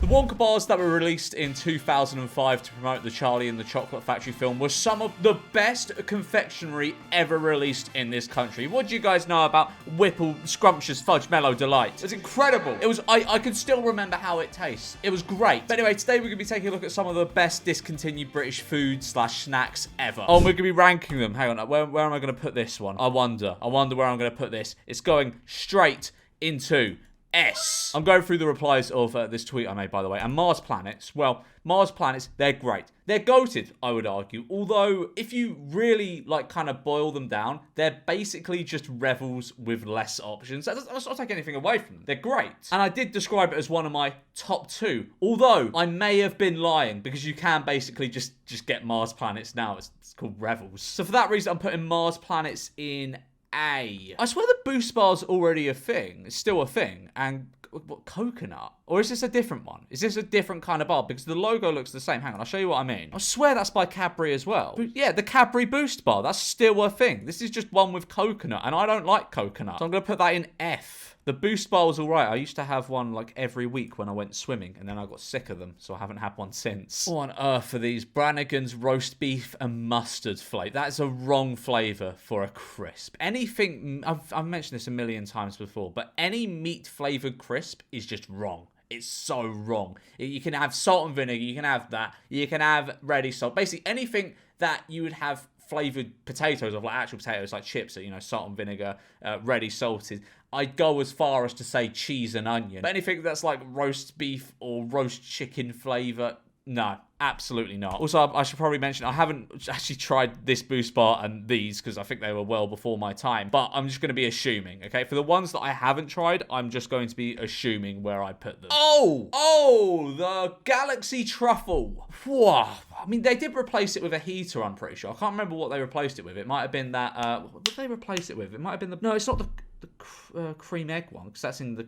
Wonka bars that were released in 2005 to promote the Charlie and the Chocolate Factory film were some of the best confectionery ever released in this country. What do you guys know about Whipple Scrumptious Fudge Mellow Delight? It was incredible. It was, I can still remember how it tastes. It was great. But anyway, today we're going to be taking a look at some of the best discontinued British food / snacks ever. Oh, and we're going to be ranking them. Hang on, where am I going to put this one? I wonder where I'm going to put this. It's going straight into S. I'm going through the replies of this tweet I made, by the way. And Mars Planets, well, Mars Planets, they're great. They're goated, I would argue. Although, if you really, kind of boil them down, they're basically just Revels with less options. That's not take anything away from them. They're great. And I did describe it as one of my top 2. Although, I may have been lying, because you can basically just get Mars Planets now. It's called Revels. So for that reason, I'm putting Mars Planets in A. I swear the Boost bar's already a thing. It's still a thing. And what, coconut? Or is this a different one? Is this a different kind of bar? Because the logo looks the same. Hang on, I'll show you what I mean. I swear that's by Cadbury as well. But yeah, the Cadbury Boost bar. That's still a thing. This is just one with coconut. And I don't like coconut. So I'm going to put that in F. The Boost bar was alright. I used to have one every week when I went swimming, and then I got sick of them, so I haven't had one since. What on earth are these? Brannigan's roast beef and mustard flavour. That's a wrong flavour for a crisp. Anything, I've mentioned this a million times before, but any meat flavoured crisp is just wrong. It's so wrong. You can have salt and vinegar, you can have that, you can have ready salt. Basically, anything that you would have flavoured potatoes of, actual potatoes, like chips, salt and vinegar, ready salted. I'd go as far as to say cheese and onion. But anything that's like roast beef or roast chicken flavour, no, absolutely not. Also, I should probably mention, I haven't actually tried this Boost bar and these because I think they were well before my time. But I'm just going to be assuming, okay? For the ones that I haven't tried, I'm just going to be assuming where I put them. Oh, the Galaxy Truffle. Whoa. I mean, they did replace it with a heater, I'm pretty sure. I can't remember what they replaced it with. It might have been that, what did they replace it with? It might have been no, it's not the cream egg one, because that's in the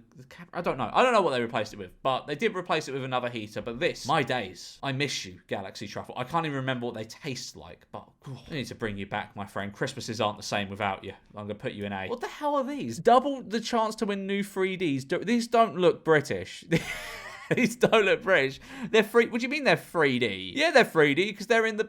I don't know what they replaced it with, but they did replace it with another heater. But this, my days, I miss you, Galaxy Truffle. I can't even remember what they taste like, but I need to bring you back, my friend. Christmases aren't the same without you. I'm gonna put you in A. What the hell are these? Double the chance to win new 3Ds. These don't look British. These don't look British. They're free. What do you mean they're 3D? Yeah, they're 3D because they're in the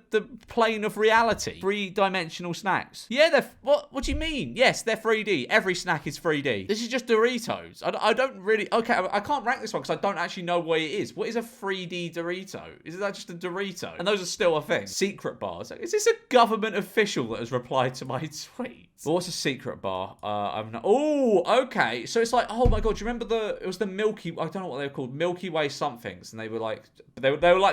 plane of reality. 3-dimensional snacks. Yeah, they're... What do you mean? Yes, they're 3D. Every snack is 3D. This is just Doritos. I don't really... Okay, I can't rank this one because I don't actually know what it is. What is a 3D Dorito? Is that just a Dorito? And those are still a thing. Secret bars. Is this a government official that has replied to my tweet? Well, what's a secret bar? I'm not... Oh, okay. So it's like... Oh my God. Do you remember it was the Milky... I don't know what they were called. Milky Way somethings, and they were like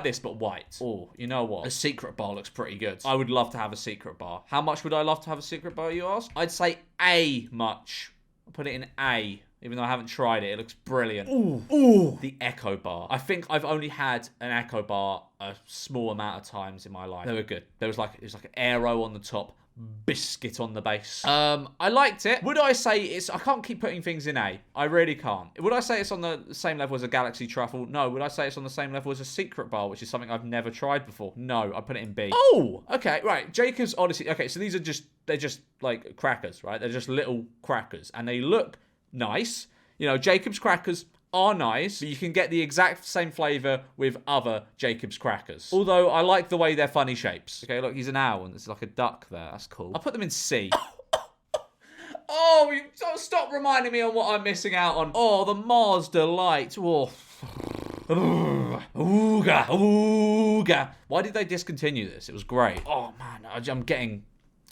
this but white. Oh, you know what? A secret bar looks pretty good. I would love to have a secret bar. How much would I love to have a secret bar, you ask? I'd say A much. I'll put it in A. Even though I haven't tried it, it looks brilliant. Ooh. The Echo bar. I think I've only had an Echo bar a small amount of times in my life. They were good. It was like an arrow on the top, biscuit on the base. I liked it. Would I say it's... I can't keep putting things in A. I really can't. Would I say it's on the same level as a Galaxy Truffle? No. Would I say it's on the same level as a secret bar, which is something I've never tried before? No. I put it in B. Oh! Okay, right. Jacob's Odyssey. Okay, so these are just... They're just like crackers, right? They're just little crackers. And they look nice. Jacob's crackers are nice, but you can get the exact same flavour with other Jacob's crackers. Although, I like the way they're funny shapes. Okay, look, he's an owl, and there's like a duck there. That's cool. I'll put them in C. Oh, you stop reminding me on what I'm missing out on. Oh, the Mars Delight. Oh. Ooga, ooga. Why did they discontinue this? It was great. Oh, man, I'm getting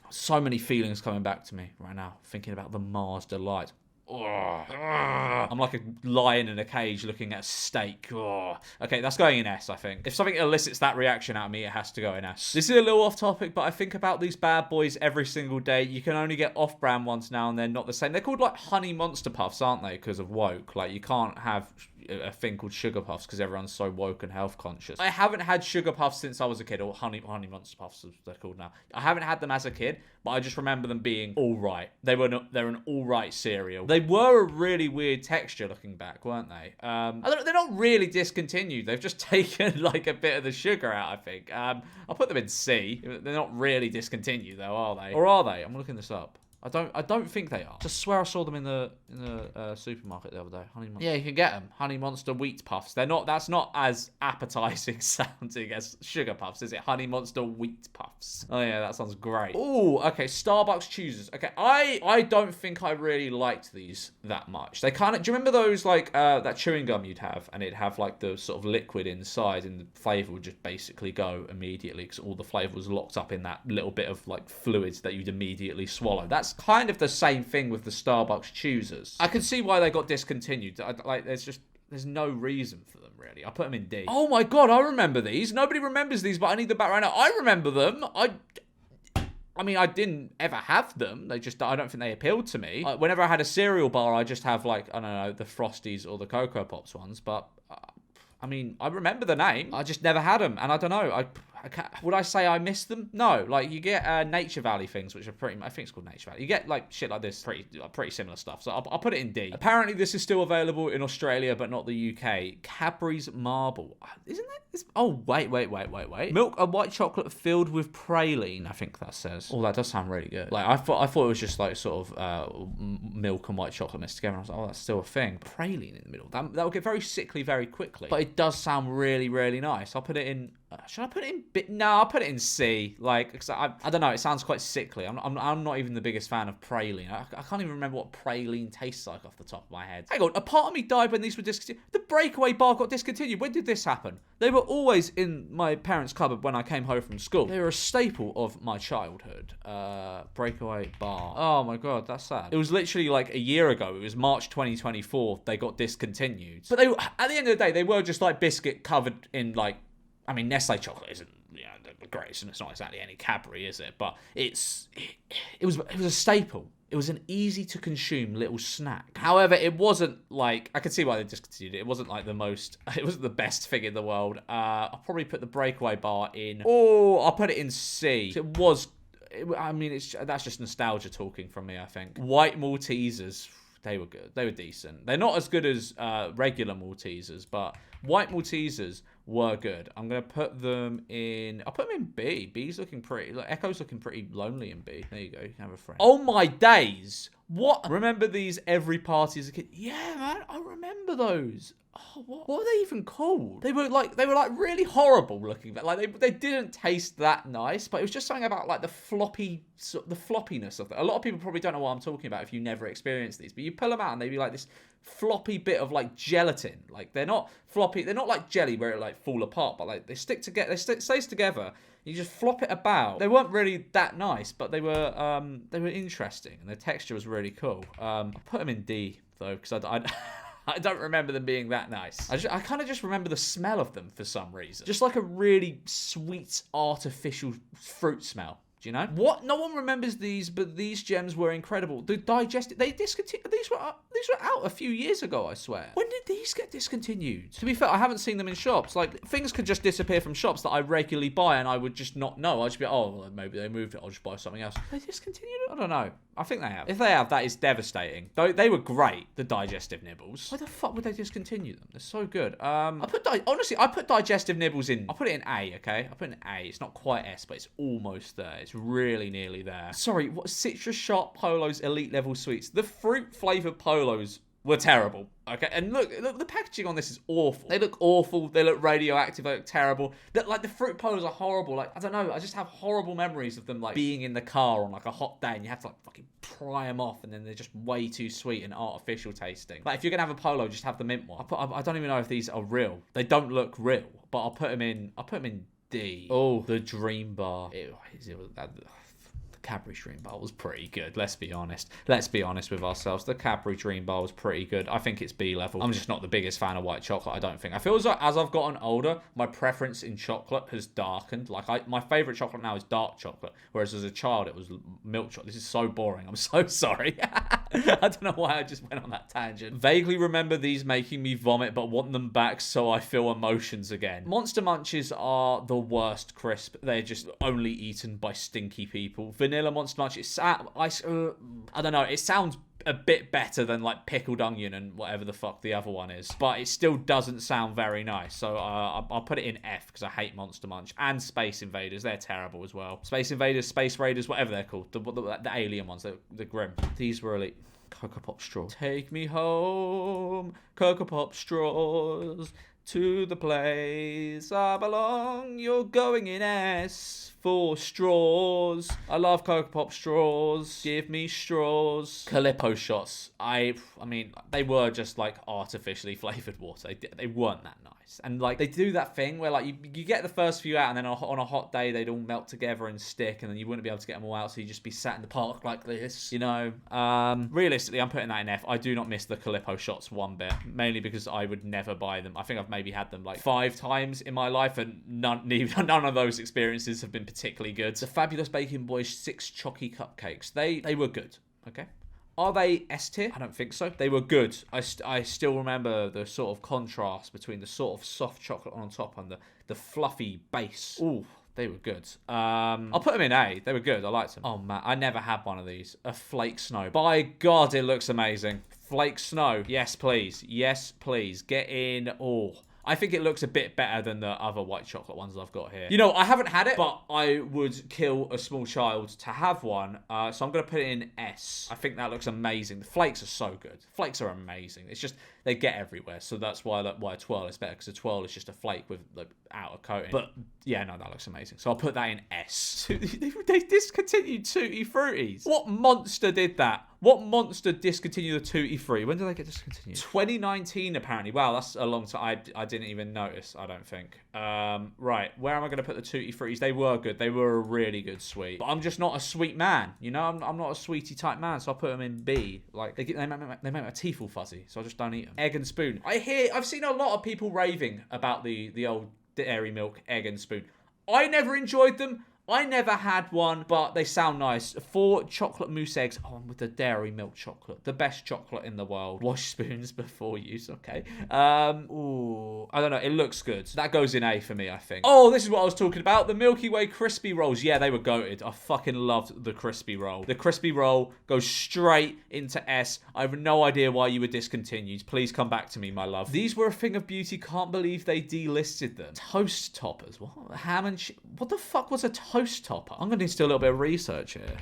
so many feelings coming back to me right now, thinking about the Mars Delight. I'm like a lion in a cage looking at a steak. Okay, that's going in S, I think. If something elicits that reaction out of me, it has to go in S. This is a little off topic, but I think about these bad boys every single day. You can only get off-brand ones now, and they're not the same. They're called like Honey Monster Puffs, aren't they? Because of woke. Like, you can't have a thing called Sugar Puffs because everyone's so woke and health conscious. I haven't had Sugar Puffs since I was a kid, or Honey Monster Puffs as they're called now. I haven't had them as a kid, but I just remember them being all right. They're an all right cereal. They were a really weird texture looking back, weren't they? They're not really discontinued. They've just taken like a bit of the sugar out, I think. I'll put them in C. They're not really discontinued though, are they? Or are they? I'm looking this up. I don't think they are. I swear I saw them in the supermarket the other day. Honey Monster. Yeah, you can get them. Honey Monster wheat puffs. They're not. That's not as appetizing sounding as sugar puffs, is it? Honey Monster wheat puffs. Oh yeah, that sounds great. Oh, okay. Starbucks choosers. Okay, I don't think I really liked these that much. They kind of. Do you remember those like that chewing gum you'd have, and it'd have like the sort of liquid inside, and the flavor would just basically go immediately because all the flavor was locked up in that little bit of like fluids that you'd immediately swallow. That's kind of the same thing with the Starbucks choosers. I can see why they got discontinued. There's no reason for them, really. I put them in D. Oh my god, I remember these. Nobody remembers these, but I need them back right now. I remember them. I mean, I didn't ever have them. I don't think they appealed to me. Whenever I had a cereal bar, I just have like, I don't know, the Frosties or the Cocoa Pops ones, but I mean, I remember the name. I just never had them, and I don't know. Would I say I missed them? No. Like, you get Nature Valley things, which are pretty... I think it's called Nature Valley. You get, like, shit like this, pretty similar stuff. So I'll put it in D. Apparently, this is still available in Australia, but not the UK. Cadbury's Marble. Isn't that... Oh, wait. Milk and white chocolate filled with praline, I think that says. Oh, that does sound really good. Like, I thought it was just, like, sort of milk and white chocolate mixed together. And I was like, oh, that's still a thing. Praline in the middle. That will get very sickly very quickly. But it does sound really, really nice. I'll put it in... should I put it in B? No, I'll put it in C. Like, cause I don't know. It sounds quite sickly. I'm not even the biggest fan of praline. I can't even remember what praline tastes like off the top of my head. Hang on, a part of me died when these were discontinued. The breakaway bar got discontinued. When did this happen? They were always in my parents' cupboard when I came home from school. They were a staple of my childhood. Breakaway bar. Oh my god, that's sad. It was literally like a year ago. It was March 2024. They got discontinued. But at the end of the day, they were just like biscuit covered in like. I mean, Nestle chocolate isn't, the greatest, and it's not exactly any Cadbury, is it? But it was a staple. It was an easy to consume little snack. However, it wasn't like, I can see why they discontinued it. It wasn't like it wasn't the best thing in the world. I'll probably put the breakaway bar in. Oh, I'll put it in C. That's just nostalgia talking from me, I think. White Maltesers. They were good. They were decent. They're not as good as regular Maltesers, but white Maltesers were good. I'm going to put them in... I'll put them in B. B's looking pretty... Like, Echo's looking pretty lonely in B. There you go. You can have a friend. Oh my days! What? Remember these every party as a kid? Yeah, man. I remember those. Oh, what were they even called? They were like really horrible looking. Like they didn't taste that nice, but it was just something about like the floppiness of it. A lot of people probably don't know what I'm talking about if you never experienced these, but you pull them out and they'd be like this floppy bit of like gelatin. Like they're not floppy, they're not like jelly where it like fall apart, but like they stick together, stays together. You just flop it about. They weren't really that nice, but they were interesting and the texture was really cool. I'll put them in D though because I don't remember them being that nice. I kind of just remember the smell of them for some reason. Just like a really sweet, artificial fruit smell. Do you know? What? No one remembers these, but these gems were incredible. They discontinued. These were out a few years ago, I swear. When did these get discontinued? To be fair, I haven't seen them in shops. Like, things could just disappear from shops that I regularly buy and I would just not know. I'd just be like, oh, well, maybe they moved it. I'll just buy something else. They discontinued it? I don't know. I think they have. If they have, that is devastating. They were great, the digestive nibbles. Why the fuck would they discontinue them? They're so good. Honestly, I put digestive nibbles in. I'll put it in A, okay? I'll put it in A. It's not quite S, but it's almost there. It's really nearly there. Sorry, what? Citrus Sharp Polos Elite Level Sweets. The fruit flavored Polos were terrible. Okay, and look, the packaging on this is awful. They look awful. They look radioactive. They look terrible. Like the fruit polos are horrible. Like I don't know. I just have horrible memories of them like being in the car on like a hot day, and you have to like fucking pry them off, and then they're just way too sweet and artificial tasting. Like if you're gonna have a polo, just have the mint one. I don't even know if these are real. They don't look real, but I'll put them in D. Oh, the Dream Bar. Cadbury Dream Bar was pretty good. Let's be honest. Let's be honest with ourselves. The Cadbury Dream Bar was pretty good. I think it's B level. I'm just not the biggest fan of white chocolate, I don't think. I feel as though as I've gotten older, my preference in chocolate has darkened. Like my favorite chocolate now is dark chocolate, whereas as a child it was milk chocolate. This is so boring. I'm so sorry. I don't know why I just went on that tangent. Vaguely remember these making me vomit, but want them back so I feel emotions again. Monster Munches are the worst crisp. They're just only eaten by stinky people. Vanilla Monster Munch, I don't know, it sounds a bit better than like pickled onion and whatever the fuck the other one is. But it still doesn't sound very nice. So I'll put it in F because I hate Monster Munch. And Space Invaders. They're terrible as well. Space Invaders, Space Raiders, whatever they're called. The alien ones, the grim. These were elite. Cocoa Pop straw. Take me home, Cocoa Pop straws, to the place I belong. You're going in S for straws. I love Cocoa Pop straws. Give me straws. Calippo shots. I mean, they were just like artificially flavored water. They weren't that nice. And like they do that thing where like you get the first few out, and then on a hot day they'd all melt together and stick, and then you wouldn't be able to get them all out, so you'd just be sat in the park like this, you know. Realistically, I'm putting that in F. I do not miss the Calippo shots one bit, mainly because I would never buy them. I think I've maybe had them like 5 times in my life, and none of those experiences have been particularly good. The Fabulous Baking Boys 6 Chocky Cupcakes. They were good. Okay. Are they S tier? I don't think so. They were good. I still remember the sort of contrast between the sort of soft chocolate on top and the fluffy base. Ooh, they were good. I'll put them in A. They were good. I liked them. Oh, man. I never had one of these. A Flake Snow. By God, it looks amazing. Flake Snow. Yes, please. Yes, please. Get in. Oh. I think it looks a bit better than the other white chocolate ones I've got here. You know, I haven't had it, but I would kill a small child to have one. So I'm going to put it in S. I think that looks amazing. The flakes are so good. Flakes are amazing. It's just, they get everywhere. So that's why a twirl is better, because a twirl is just a flake with the outer coating. But yeah, no, that looks amazing. So I'll put that in S. They discontinued Tutti Fruttis. What monster did that? What monster discontinued the Tutti Frutti? When did they get discontinued? 2019, apparently. Wow, that's a long time. I didn't even notice, I don't think. Right, where am I going to put the Tutti Fruttis? They were good. They were a really good sweet. But I'm just not a sweet man, you know? I'm not a sweetie type man, so I'll put them in B. Like, they make my teeth all fuzzy, so I just don't eat them. Egg and spoon. I've seen a lot of people raving about the old dairy milk egg and spoon. I never enjoyed them. I never had one, but they sound nice. 4 chocolate mousse eggs. Oh, with the dairy milk chocolate. The best chocolate in the world. Wash spoons before use, okay. Ooh, I don't know. It looks good. That goes in A for me, I think. Oh, this is what I was talking about. The Milky Way crispy rolls. Yeah, they were goated. I fucking loved the crispy roll. The crispy roll goes straight into S. I have no idea why you were discontinued. Please come back to me, my love. These were a thing of beauty. Can't believe they delisted them. Toast toppers. What? Ham and what the fuck was a toast topper? I'm going to need to do a little bit of research here.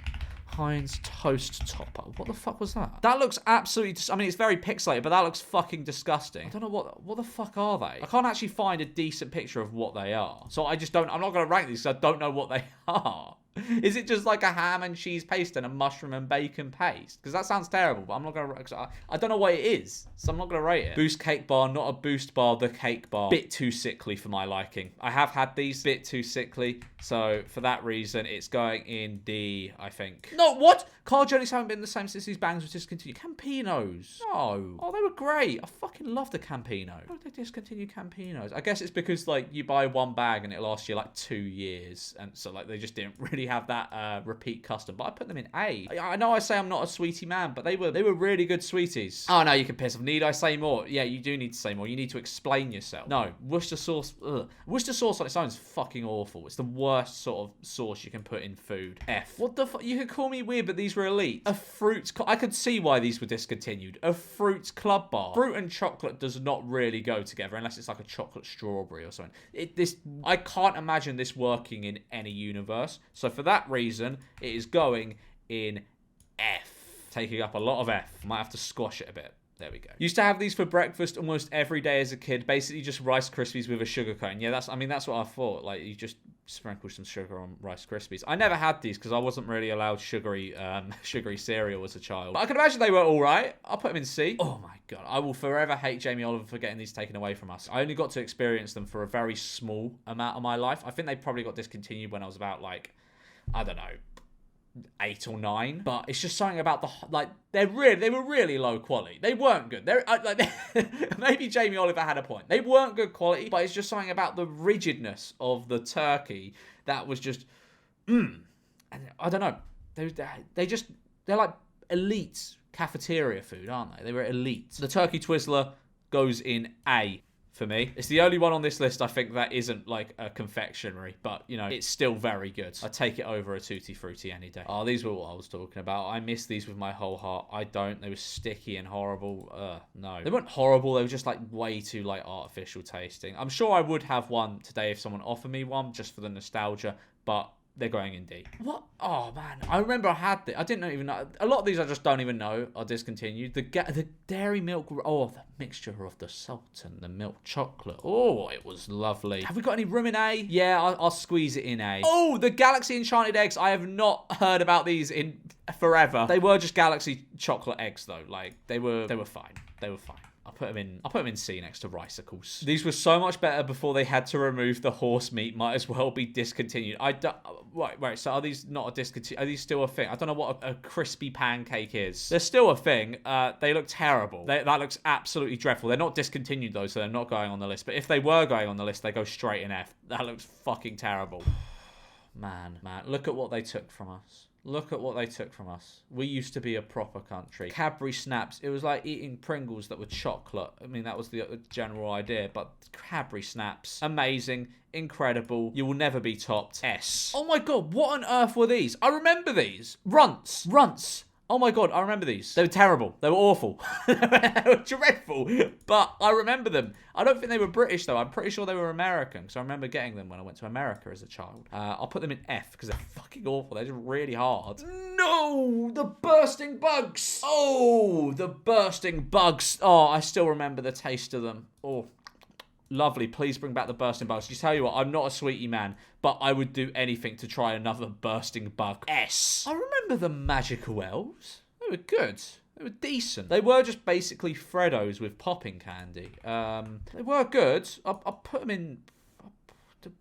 Heinz toast topper. What the fuck was that? That looks absolutely... I mean, it's very pixelated, but that looks fucking disgusting. I don't know what the fuck are they? I can't actually find a decent picture of what they are. So I'm not going to rank these because I don't know what they are. Is it just like a ham and cheese paste and a mushroom and bacon paste? Because that sounds terrible, but I'm not going to... I don't know what it is, so I'm not going to rate it. Boost cake bar, not a boost bar, the cake bar. Bit too sickly for my liking. I have had these, bit too sickly. So for that reason, it's going in D, I think. No, what? Car journeys haven't been the same since these bangs were discontinued. Campinos. No. Oh, they were great. I fucking love the Campino. Why did they discontinue Campinos? I guess it's because, like, you buy one bag and it lasts you, like, 2 years. And so, like, they just didn't really have that repeat custom. But I put them in A. I know I say I'm not a sweetie man, but they were really good sweeties. Oh, no, you can piss off. Need I say more? Yeah, you do need to say more. You need to explain yourself. No, Worcester sauce. Ugh. Worcester sauce on its own is fucking awful. It's the worst sort of sauce you can put in food. F. What the fuck? You could call me weird, but these were elite. A fruit... I could see why these were discontinued. A fruit club bar. Fruit and chocolate does not really go together unless it's like a chocolate strawberry or something. I can't imagine this working in any universe. So for that reason, it is going in F. Taking up a lot of F. Might have to squash it a bit. There we go. Used to have these for breakfast almost every day as a kid. Basically just Rice Krispies with a sugar cone. Yeah, that's what I thought. Like, you just sprinkle some sugar on Rice Krispies. I never had these because I wasn't really allowed sugary cereal as a child. But I can imagine they were all right. I'll put them in C. Oh my God. I will forever hate Jamie Oliver for getting these taken away from us. I only got to experience them for a very small amount of my life. I think they probably got discontinued when I was about, like, I don't know, 8 or 9, but it's just something about they were really low quality. They weren't good. Maybe Jamie Oliver had a point. They weren't good quality, but it's just something about the rigidness of the turkey that was just and I don't know. They're like elite cafeteria food, aren't they? They were elite. The turkey Twizzler goes in A for me. It's the only one on this list I think that isn't like a confectionery, but you know, it's still very good. I take it over a Tutti Frutti any day. Oh, these were what I was talking about. I miss these with my whole heart. I don't. They were sticky and horrible. No. They weren't horrible. They were just like way too like artificial tasting. I'm sure I would have one today if someone offered me one just for the nostalgia, but they're going in D. What? Oh, man. I remember I had this. I didn't even know. A lot of these I just don't even know are discontinued. The dairy milk. Oh, the mixture of the salt and the milk chocolate. Oh, it was lovely. Have we got any room in A? Yeah, I'll squeeze it in A. Oh, the Galaxy Enchanted Eggs. I have not heard about these in forever. They were just Galaxy chocolate eggs, though. Like, they were fine. They were fine. I'll put them in C next to Ricicles. These were so much better before they had to remove the horse meat. Might as well be discontinued. Right. So are these not a discontinued? Are these still a thing? I don't know what a crispy pancake is. They're still a thing. They look terrible. That looks absolutely dreadful. They're not discontinued though, so they're not going on the list. But if they were going on the list, they go straight in F. That looks fucking terrible. Man, look at what they took from us. Look at what they took from us. We used to be a proper country. Cadbury Snaps. It was like eating Pringles that were chocolate. I mean, that was the general idea. But Cadbury Snaps. Amazing. Incredible. You will never be topped. S. Oh my god, what on earth were these? I remember these. Runts. Oh my god, I remember these. They were terrible. They were awful. They were dreadful. But I remember them. I don't think they were British, though. I'm pretty sure they were American, because I remember getting them when I went to America as a child. I'll put them in F, because they're fucking awful. They're just really hard. No! The bursting bugs! Oh, the bursting bugs. Oh, I still remember the taste of them. Oh, lovely. Please bring back the bursting bugs. You tell you what, I'm not a sweetie man, but I would do anything to try another bursting bug. S. I remember the magical elves. They were good. They were decent. They were just basically Freddos with popping candy. They were good. I'll put them in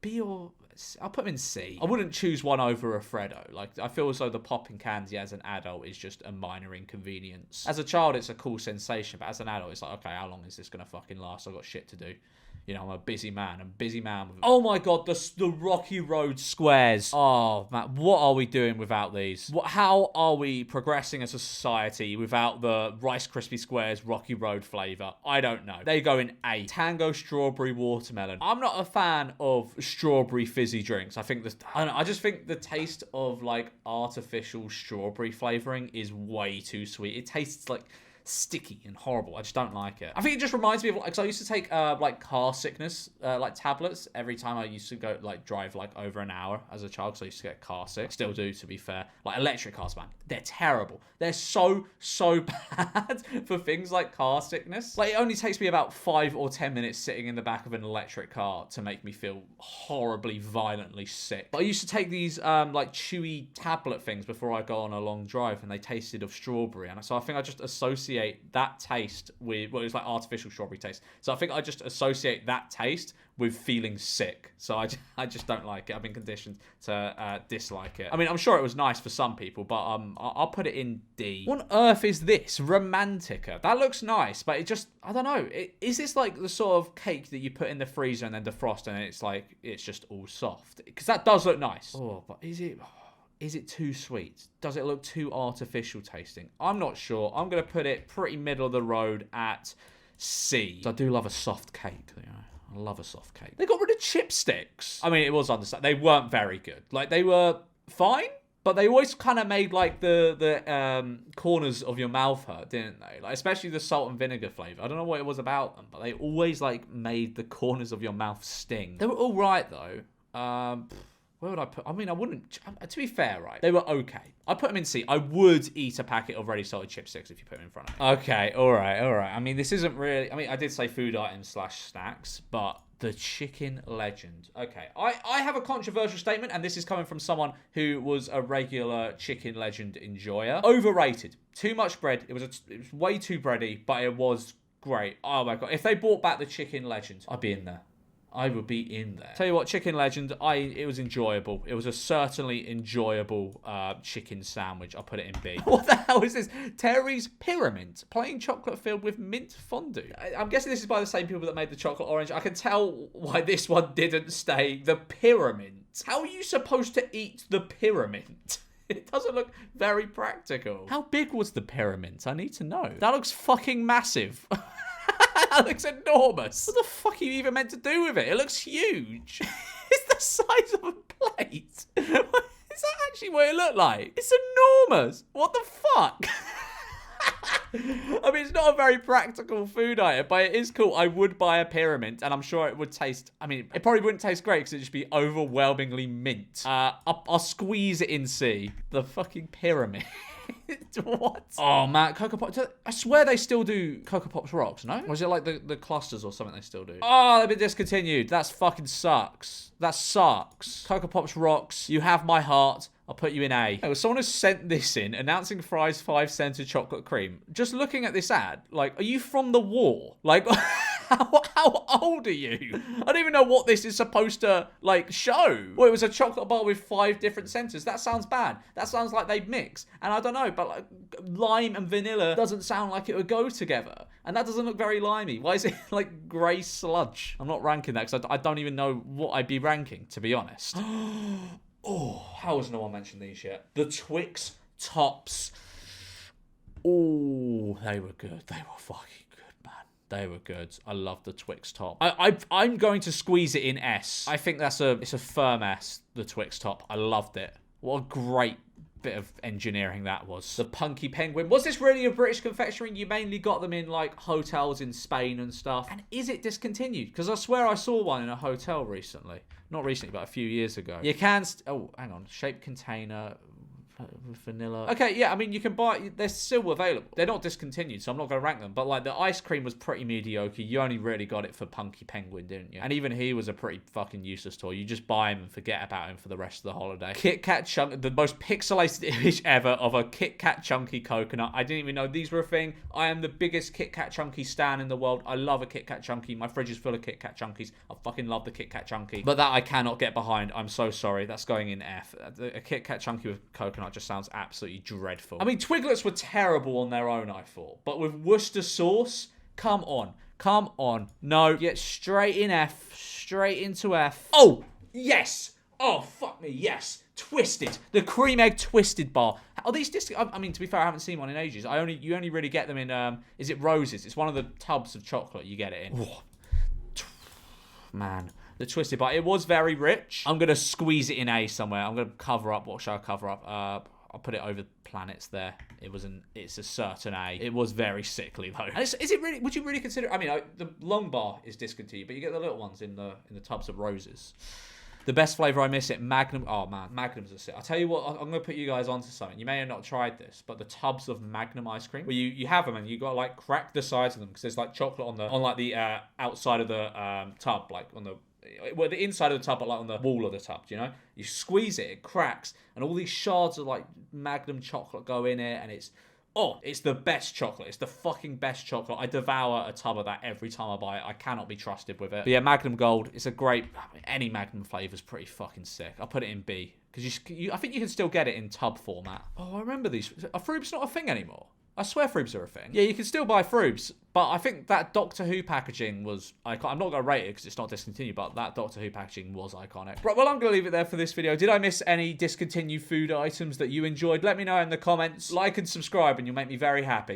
B or I'll put them in C. I wouldn't choose one over a Freddo. Like, I feel as though the popping candy as an adult is just a minor inconvenience. As a child, it's a cool sensation, but as an adult, it's like, okay, how long is this gonna fucking last? I've got shit to do. You know, I'm a busy man. With... Oh my god, the Rocky Road squares. Oh, man, what are we doing without these? How are we progressing as a society without the Rice Krispie Squares Rocky Road flavour? I don't know. They go in A. Tango Strawberry Watermelon. I'm not a fan of strawberry fizzy drinks. I just think the taste of, like, artificial strawberry flavouring is way too sweet. It tastes like sticky and horrible. I just don't like it. I think it just reminds me of, like, 'cause I used to take like car sickness like tablets every time I used to go like drive like over an hour as a child, so I used to get car sick. Still do, to be fair. Like electric cars, man, they're terrible. They're so bad for things like car sickness. Like, it only takes me about 5 or 10 minutes sitting in the back of an electric car to make me feel horribly violently sick. But I used to take these like chewy tablet things before I go on a long drive, and they tasted of strawberry, and so I think I just associate that taste with, well, it was like artificial strawberry taste. So I think I just associate that taste with feeling sick. So I just don't like it. I've been conditioned to dislike it. I mean, I'm sure it was nice for some people, but I'll put it in D. What on earth is this? Romantica. That looks nice, but it just, I don't know. Is this like the sort of cake that you put in the freezer and then defrost and it's like, it's just all soft? Because that does look nice. Oh, but is it too sweet? Does it look too artificial tasting? I'm not sure. I'm going to put it pretty middle of the road at C. I do love a soft cake, you know. I love a soft cake. They got rid of chipsticks. I mean, it was understandable. They weren't very good. Like, they were fine, but they always kind of made, like, the corners of your mouth hurt, didn't they? Like, especially the salt and vinegar flavor. I don't know what it was about them, but they always, like, made the corners of your mouth sting. They were all right, though. Where would I put? I mean, I wouldn't. To be fair, right? They were okay. I put them in C. I would eat a packet of ready salted chipsticks if you put them in front of me. Okay, all right. I mean, this isn't really. I mean, I did say food items / snacks, but the chicken legend. Okay, I have a controversial statement, and this is coming from someone who was a regular chicken legend enjoyer. Overrated. Too much bread. It was way too bready, but it was great. Oh my god! If they brought back the chicken legend, I'd be in there. I would be in there. Tell you what, chicken legend, it was enjoyable. It was a certainly enjoyable chicken sandwich. I'll put it in B. What the hell is this? Terry's Pyramid. Plain chocolate filled with mint fondue. I'm guessing this is by the same people that made the chocolate orange. I can tell why this one didn't stay. The Pyramid. How are you supposed to eat the pyramid? It doesn't look very practical. How big was the pyramid? I need to know. That looks fucking massive. That looks enormous. What the fuck are you even meant to do with it? It looks huge. It's the size of a plate. Is that actually what it looked like? It's enormous. What the fuck? I mean, it's not a very practical food item, but it is cool. I would buy a pyramid, and I'm sure it would taste... I mean, it probably wouldn't taste great because it'd just be overwhelmingly mint. I'll squeeze it in C. The fucking pyramid. What? Oh, man. Cocoa Pops. I swear they still do Cocoa Pops Rocks, no? Or is it like the clusters or something they still do? Oh, they've been discontinued. That's fucking sucks. That sucks. Cocoa Pops Rocks. You have my heart. I'll put you in A. Oh, someone has sent this in, announcing Fry's 5-center chocolate cream. Just looking at this ad, like, are you from the war? Like, how old are you? I don't even know what this is supposed to, like, show. Well, it was a chocolate bar with 5 different centers. That sounds bad. That sounds like they'd mix. And I don't know, but like, lime and vanilla doesn't sound like it would go together. And that doesn't look very limey. Why is it like grey sludge? I'm not ranking that because I don't even know what I'd be ranking, to be honest. Oh, how has no one mentioned these yet? The Twix Tops. Oh, they were good. They were fucking good, man. They were good. I love the Twix Top. I'm going to squeeze it in S. I think it's a firm S, the Twix Top. I loved it. What a great bit of engineering that was. The Punky Penguin. Was this really a British confectionery? You mainly got them in like hotels in Spain and stuff. And is it discontinued? Because I swear I saw one in a hotel recently. Not recently, but a few years ago. You can... oh, hang on. Shaped container... vanilla. Okay, yeah, I mean, you can buy... they're still available. They're not discontinued, so I'm not going to rank them. But, like, the ice cream was pretty mediocre. You only really got it for Punky Penguin, didn't you? And even he was a pretty fucking useless toy. You just buy him and forget about him for the rest of the holiday. Kit Kat Chunk... the most pixelated image ever of a Kit Kat Chunky coconut. I didn't even know these were a thing. I am the biggest Kit Kat Chunky stan in the world. I love a Kit Kat Chunky. My fridge is full of Kit Kat Chunkies. I fucking love the Kit Kat Chunky. But that I cannot get behind. I'm so sorry. That's going in F. A Kit Kat Chunky with coconut just sounds absolutely dreadful. I mean, Twiglets were terrible on their own, I thought. But with Worcester sauce, come on. Come on. No, get straight in F. Straight into F. Oh, yes. Oh, fuck me, yes. Twisted. The cream egg twisted bar. Are these I mean, to be fair, I haven't seen one in ages. You only really get them in, is it Roses? It's one of the tubs of chocolate you get it in. Oh. Man. The twisted bar. It was very rich. I'm going to squeeze it in A somewhere. I'm going to cover up. What should I cover up? I'll put it over planets there. It's a certain A. It was very sickly though. And is it really? Would you really consider? I mean, the long bar is discontinued, but you get the little ones in the tubs of Roses. The best flavor I miss it, Magnum. Oh man, Magnum's a sick. I'll tell you what. I'm gonna put you guys onto something. You may have not tried this, but the tubs of Magnum ice cream, where you have them and you got to like crack the sides of them because there's like chocolate on like the outside of the tub, like on the. Well, the inside of the tub, but like on the wall of the tub, you know? You squeeze it, it cracks, and all these shards of like Magnum chocolate go in it, and it's the best chocolate. It's the fucking best chocolate. I devour a tub of that every time I buy it. I cannot be trusted with it. But yeah, Magnum Gold, it's a great... any Magnum flavour's pretty fucking sick. I'll put it in B, because I think you can still get it in tub format. Oh, I remember these. Are Froobs not a thing anymore? I swear Froobs are a thing. Yeah, you can still buy Froobs, but I think that Doctor Who packaging was iconic. I'm not going to rate it because it's not discontinued, but that Doctor Who packaging was iconic. Right, well, I'm going to leave it there for this video. Did I miss any discontinued food items that you enjoyed? Let me know in the comments. Like and subscribe and you'll make me very happy.